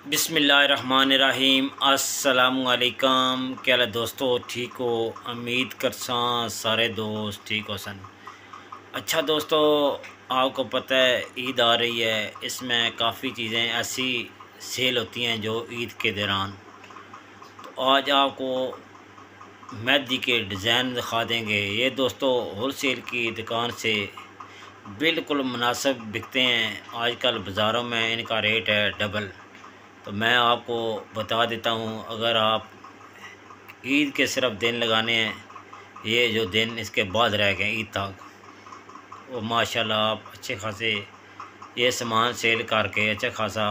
बिस्मिल्लाहिर्रहमानिर्रहीम। अस्सलामुअलैकुम। क्या हाल है दोस्तों, ठीक हो? उम्मीद करसा सारे दोस्त ठीक हो सन। अच्छा दोस्तों, आपको पता है ईद आ रही है, इसमें काफ़ी चीज़ें ऐसी सेल होती हैं जो ईद के दौरान। तो आज आपको मेहंदी के डिज़ाइन दिखा देंगे। ये दोस्तों होलसेल की दुकान से बिल्कुल मुनासिब बिकते हैं। आजकल बाज़ारों में इनका रेट है डबल। तो मैं आपको बता देता हूँ, अगर आप ईद के सिर्फ दिन लगाने हैं, ये जो दिन इसके बाद रह गए ईद तक, वो माशाल्लाह आप अच्छे खासे ये सामान सेल करके अच्छा खासा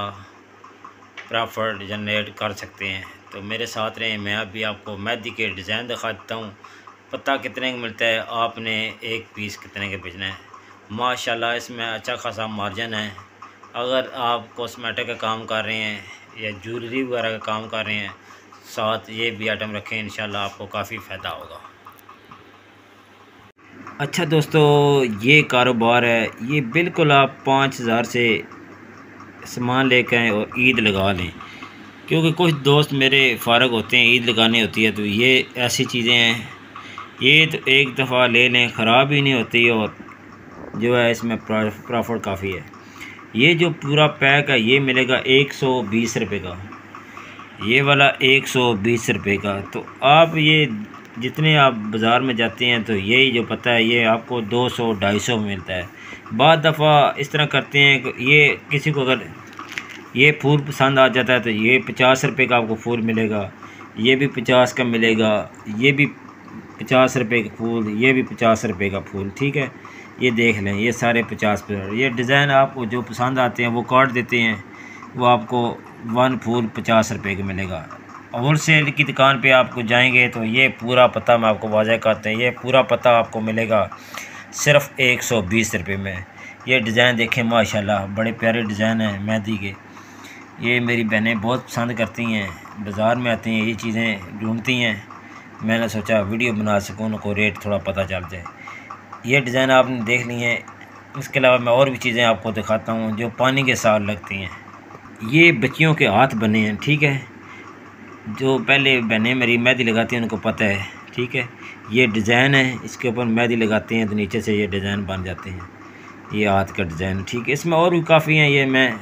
प्रॉफिट जनरेट कर सकते हैं। तो मेरे साथ रहें, मैं अभी आपको मेहंदी के डिज़ाइन दिखा देता हूँ। पता कितने का मिलता है, आपने एक पीस कितने के बेचना है। माशाल्लाह इसमें अच्छा खासा मार्जिन है। अगर आप कॉस्मेटिक का काम कर रहे हैं या ज्वेलरी वगैरह का काम कर रहे हैं, साथ ये भी आइटम रखें, इंशाल्लाह आपको काफ़ी फ़ायदा होगा। अच्छा दोस्तों, ये कारोबार है, ये बिल्कुल आप 5000 से सामान लेकर आएँ और ईद लगा लें। क्योंकि कुछ दोस्त मेरे फ़ारग होते हैं, ईद लगानी होती है, तो ये ऐसी चीज़ें हैं, ये तो एक दफ़ा ले लें, ख़राब ही नहीं होती और जो है इसमें प्रॉफिट काफ़ी है। ये जो पूरा पैक है ये मिलेगा 120 रुपये का, ये वाला 120 रुपये का। तो आप ये जितने आप बाज़ार में जाते हैं तो यही जो पता है ये आपको 200-250 में मिलता है। बाद दफ़ा इस तरह करते हैं कि ये किसी को अगर ये फूल पसंद आ जाता है तो ये 50 रुपये का आपको फूल मिलेगा, ये भी 50 का मिलेगा, ये भी 50 रुपये का फूल, ये भी 50 रुपये का फूल। ठीक है, ये देख लें, ये सारे 50 पे। ये डिज़ाइन आपको जो पसंद आते हैं वो काट देते हैं, वो आपको 1 फूल 50 रुपये का मिलेगा। होलसेल की दुकान पे आपको जाएंगे तो ये पूरा पता मैं आपको वाज़ह करते हैं, ये पूरा पता आपको मिलेगा सिर्फ़ 120 रुपये में। ये डिज़ाइन देखें, माशाल्लाह बड़े प्यारे डिज़ाइन हैं मेहंदी के। ये मेरी बहनें बहुत पसंद करती हैं, बाज़ार में आती हैं, ये चीज़ें ढूंढती हैं। मैंने सोचा वीडियो बना सकूँ, उनको रेट थोड़ा पता चल जाए। ये डिज़ाइन आपने देख ली हैं। इसके अलावा मैं और भी चीज़ें आपको दिखाता हूँ जो पानी के साथ लगती हैं। ये बच्चियों के हाथ बने हैं, ठीक है, जो पहले बहनें मेरी मेहंदी लगाती हैं उनको पता है। ठीक है, ये डिज़ाइन है, इसके ऊपर मेहंदी लगाते हैं तो नीचे से ये डिज़ाइन बन जाते हैं। ये हाथ का डिज़ाइन, ठीक है। इसमें और भी काफ़ी हैं, ये मैं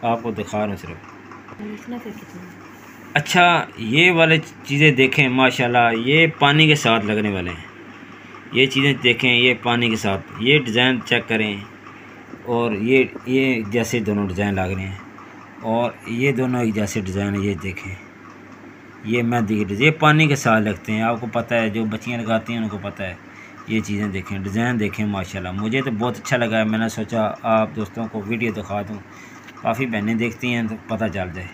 आपको दिखा रहा हूँ सिर्फ। अच्छा, ये वाले चीज़ें देखें, माशाल्लाह ये पानी के साथ लगने वाले हैं। ये चीज़ें देखें, ये पानी के साथ, ये डिज़ाइन चेक करें। और ये जैसे दोनों डिज़ाइन लग रहे हैं और ये दोनों एक जैसे डिज़ाइन है। ये देखें, ये मेहंदी के डिज़ाइन, ये पानी के साथ लगते हैं, आपको पता है, जो बच्चियाँ लगाती हैं उनको पता है। ये चीज़ें देखें, डिज़ाइन देखें, माशाल्लाह मुझे तो बहुत अच्छा लगा है। मैंने सोचा आप दोस्तों को वीडियो दिखा दूँ, काफ़ी बहनें देखती हैं तो पता चल जाए।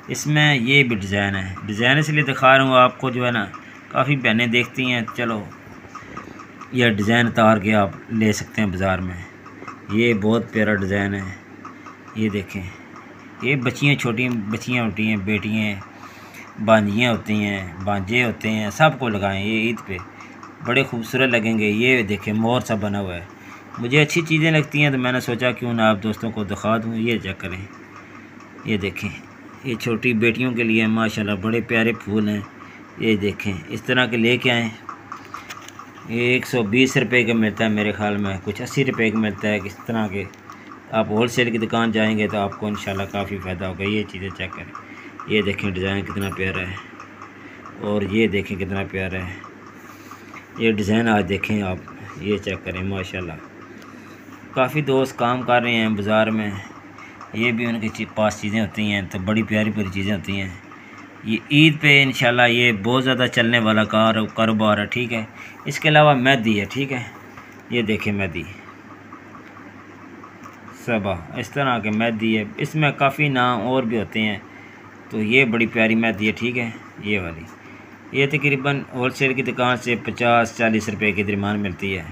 इसमें ये भी डिज़ाइन है, डिज़ाइन इसलिए दिखा रहा हूँ आपको, जो है ना, काफ़ी बहनें देखती हैं। चलो, यह डिज़ाइन उतार के आप ले सकते हैं बाज़ार में। ये बहुत प्यारा डिज़ाइन है, ये देखें। ये बच्चियाँ, छोटी बच्चियाँ होती हैं, बेटियाँ, भांजियाँ होती हैं, भांजे होते हैं, सबको लगाएं ये ईद पे, बड़े खूबसूरत लगेंगे। ये देखें, मोर सा बना हुआ है। मुझे अच्छी चीज़ें लगती हैं तो मैंने सोचा क्यों ना आप दोस्तों को दिखा दूँ। ये चेक करें, ये देखें, ये छोटी बेटियों के लिए माशाल्लाह बड़े प्यारे फूल हैं। ये देखें, इस तरह के लेके आएँ। ये 120 रुपये का मिलता है मेरे ख़्याल में, कुछ 80 रुपये का मिलता है। किस तरह के आप होलसेल की दुकान जाएंगे तो आपको इंशाल्लाह काफ़ी फ़ायदा होगा। ये चीज़ें चेक करें, ये देखें डिज़ाइन कितना प्यारा है और ये देखें कितना प्यारा है। ये डिज़ाइन आज देखें आप, ये चेक करें, माशाल्लाह काफ़ी दोस्त काम कर रहे हैं बाज़ार में। ये भी उनके पास चीज़ें होती हैं तो बड़ी प्यारी प्यारी चीज़ें होती हैं। ये ईद पे इंशाल्लाह ये बहुत ज़्यादा चलने वाला कारोबार है। ठीक है, इसके अलावा मेहंदी है, ठीक है, ये देखें मेहंदी सबा, इस तरह के मेहंदी है। इसमें काफ़ी नाम और भी होते हैं। तो ये बड़ी प्यारी मेहंदी है, ठीक है, ये वाली। ये तकरीबन होलसेल की दुकान से 50-40 रुपये के दरमियान मिलती है।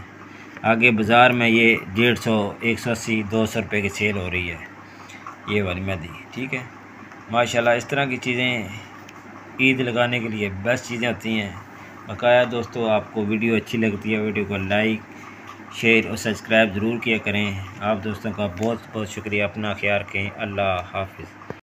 आगे बाज़ार में ये 150, 180, 200 रुपये की सेल हो रही है ये वाली मेहंदी। ठीक है, माशाल्लाह इस तरह की चीज़ें ईद लगाने के लिए बेस्ट चीज़ें होती हैं। बकाया दोस्तों, आपको वीडियो अच्छी लगती है, वीडियो को लाइक, शेयर और सब्सक्राइब ज़रूर किया करें। आप दोस्तों का बहुत बहुत शुक्रिया। अपना ख्याल रखें। अल्लाह हाफ़िज़।